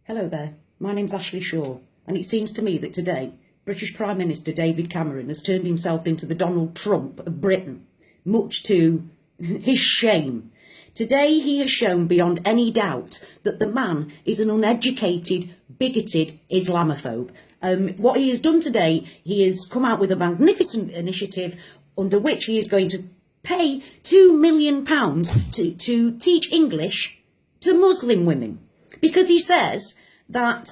Hello there, my name's Ashley Shaw, and it seems to me that today British Prime Minister David Cameron has turned himself into the Donald Trump of Britain, much to his shame. Today he has shown beyond any doubt that the man is an uneducated, bigoted Islamophobe. What he has done today, he has come out with a magnificent initiative under which he is going to pay £2 million to teach English to Muslim women. Because he says that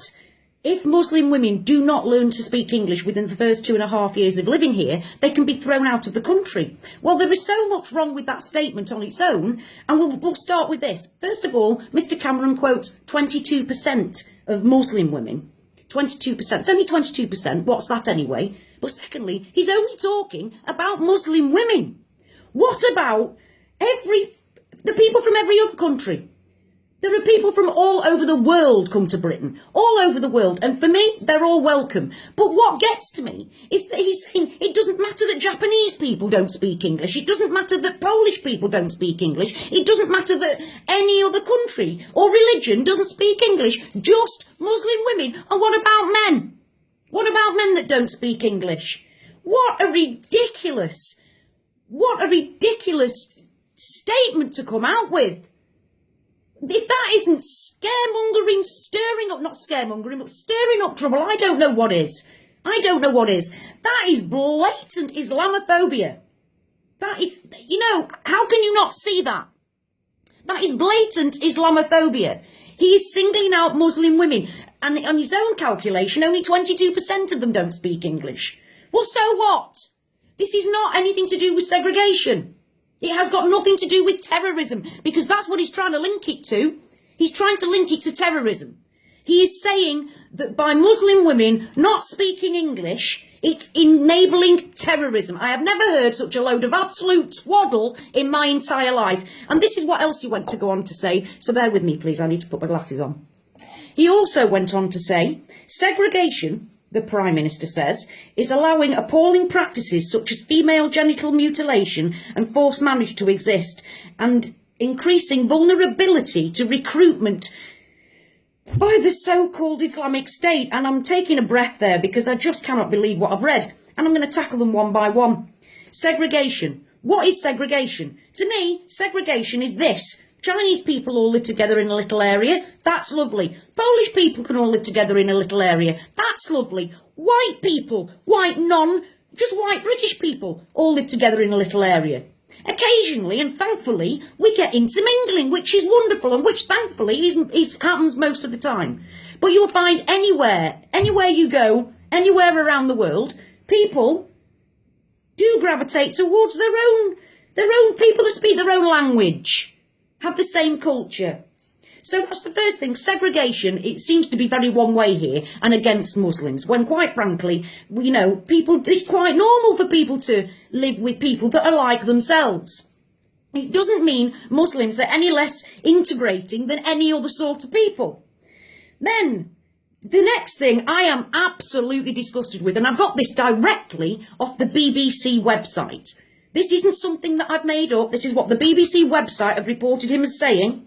if Muslim women do not learn to speak English within the first 2.5 years of living here, they can be thrown out of the country. Well, there is so much wrong with that statement on its own, and we'll start with this. First of all, Mr Cameron quotes 22% of Muslim women. 22%. It's only 22%. What's that anyway? But secondly, he's only talking about Muslim women. What about the people from every other country? There are people from all over the world come to Britain, all over the world, and for me, they're all welcome. But what gets to me is that he's saying it doesn't matter that Japanese people don't speak English, it doesn't matter that Polish people don't speak English, it doesn't matter that any other country or religion doesn't speak English, just Muslim women. And what about men? What about men that don't speak English? What a ridiculous statement to come out with. If that isn't scaremongering, stirring up trouble, I don't know what is. I don't know what is. That is blatant Islamophobia. That is, how can you not see that? That is blatant Islamophobia. He is singling out Muslim women, and on his own calculation, only 22% of them don't speak English. Well, so what? This is not anything to do with segregation. It has got nothing to do with terrorism, because that's what he's trying to link it to. He's trying to link it to terrorism. He is saying that by Muslim women not speaking English, it's enabling terrorism. I have never heard such a load of absolute twaddle in my entire life. And this is what else he went to go on to say. So bear with me, please. I need to put my glasses on. He also went on to say, segregation, the Prime Minister says, is allowing appalling practices such as female genital mutilation and forced marriage to exist, and increasing vulnerability to recruitment by the so-called Islamic State. And I'm taking a breath there because I just cannot believe what I've read. And I'm going to tackle them one by one. Segregation. What is segregation? To me, segregation is this. Chinese people all live together in a little area. That's lovely. Polish people can all live together in a little area. That's lovely. White people, just white British people all live together in a little area. Occasionally and thankfully, we get intermingling, which is wonderful and which thankfully happens most of the time. But you'll find anywhere you go, anywhere around the world, people do gravitate towards their own people that speak their own language. Have the same culture. So that's the first thing. Segregation, it seems to be very one way here and against Muslims, when quite frankly, it's quite normal for people to live with people that are like themselves. It doesn't mean Muslims are any less integrating than any other sort of people. Then, the next thing I am absolutely disgusted with, and I've got this directly off the BBC website. This isn't something that I've made up. This is what the BBC website have reported him as saying.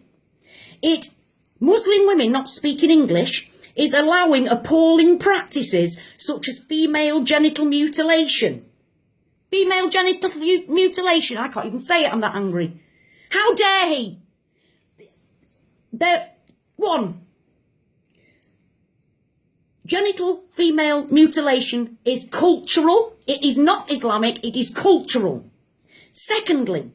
Muslim women not speaking English is allowing appalling practices such as female genital mutilation. Female genital mutilation. I can't even say it. I'm that angry. How dare he? Genital female mutilation is cultural. It is not Islamic. It is cultural. Secondly,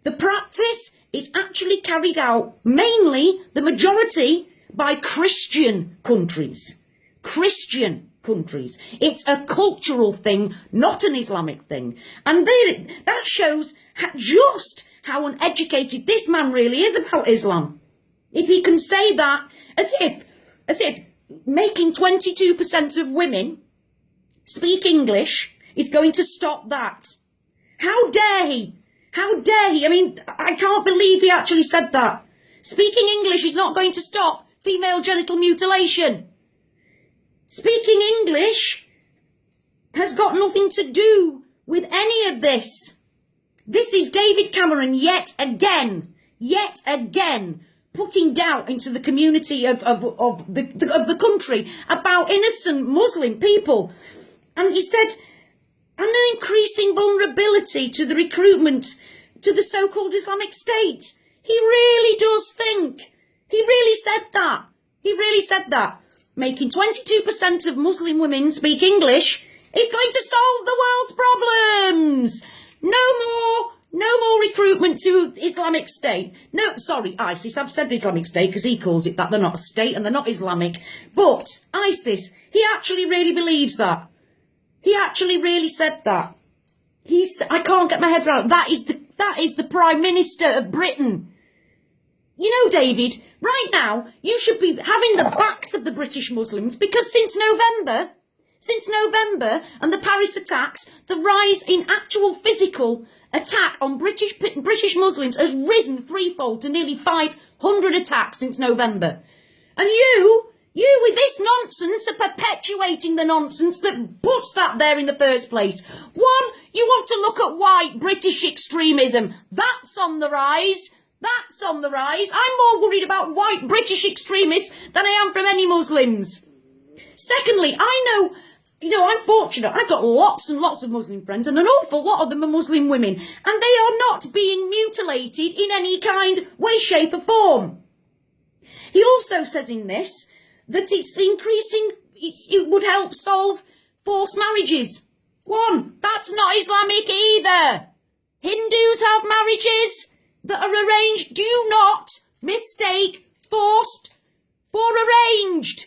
the practice is actually carried out mainly, the majority, by Christian countries. Christian countries. It's a cultural thing, not an Islamic thing. And that shows just how uneducated this man really is about Islam. If he can say that as if making 22% of women speak English is going to stop that. How dare he? How dare he? I mean, I can't believe he actually said that. Speaking English is not going to stop female genital mutilation. Speaking English has got nothing to do with any of this. This is David Cameron yet again putting doubt into the community of the country about innocent Muslim people. And he said, and an increasing vulnerability to the recruitment to the so-called Islamic State. He really does think. He really said that. He really said that. Making 22% of Muslim women speak English is going to solve the world's problems. No more recruitment to Islamic State. No, sorry, ISIS. I've said Islamic State because he calls it that. They're not a state and they're not Islamic. But ISIS, he actually really believes that. He actually really said that. I can't get my head around. That is the Prime Minister of Britain. You know, David, right now, you should be having the backs of the British Muslims because since November and the Paris attacks, the rise in actual physical attack on British Muslims has risen threefold to nearly 500 attacks since November. And you with this nonsense are perpetuating the nonsense that puts that there in the first place. One, you want to look at white British extremism. That's on the rise. That's on the rise. I'm more worried about white British extremists than I am from any Muslims. Secondly, I know, I'm fortunate. I've got lots and lots of Muslim friends, and an awful lot of them are Muslim women, and they are not being mutilated in any kind, way, shape or form. He also says in this that it's increasing, it would help solve forced marriages. One, that's not Islamic either. Hindus have marriages that are arranged. Do not mistake forced for arranged.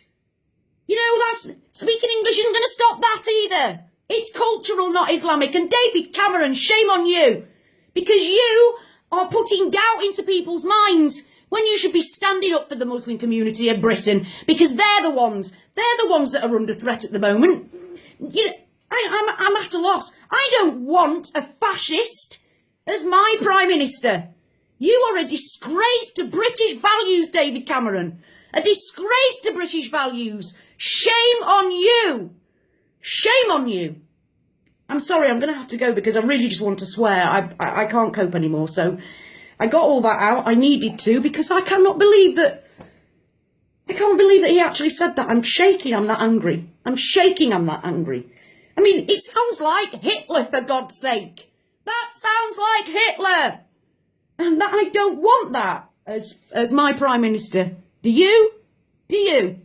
You know, speaking English isn't going to stop that either. It's cultural, not Islamic. And David Cameron, shame on you. Because you are putting doubt into people's minds when you should be standing up for the Muslim community of Britain. Because they're the ones that are under threat at the moment. You know, I'm at a loss. I don't want a fascist as my Prime Minister. You are a disgrace to British values, David Cameron. A disgrace to British values. Shame on you. Shame on you. I'm sorry, I'm going to have to go because I really just want to swear. I can't cope anymore. So I got all that out. I needed to because I cannot believe that. I can't believe that he actually said that. I'm shaking. I'm that angry. I'm shaking. I'm that angry. I mean, it sounds like Hitler, for God's sake. That sounds like Hitler. And that I don't want that as my Prime Minister. Do you? Do you?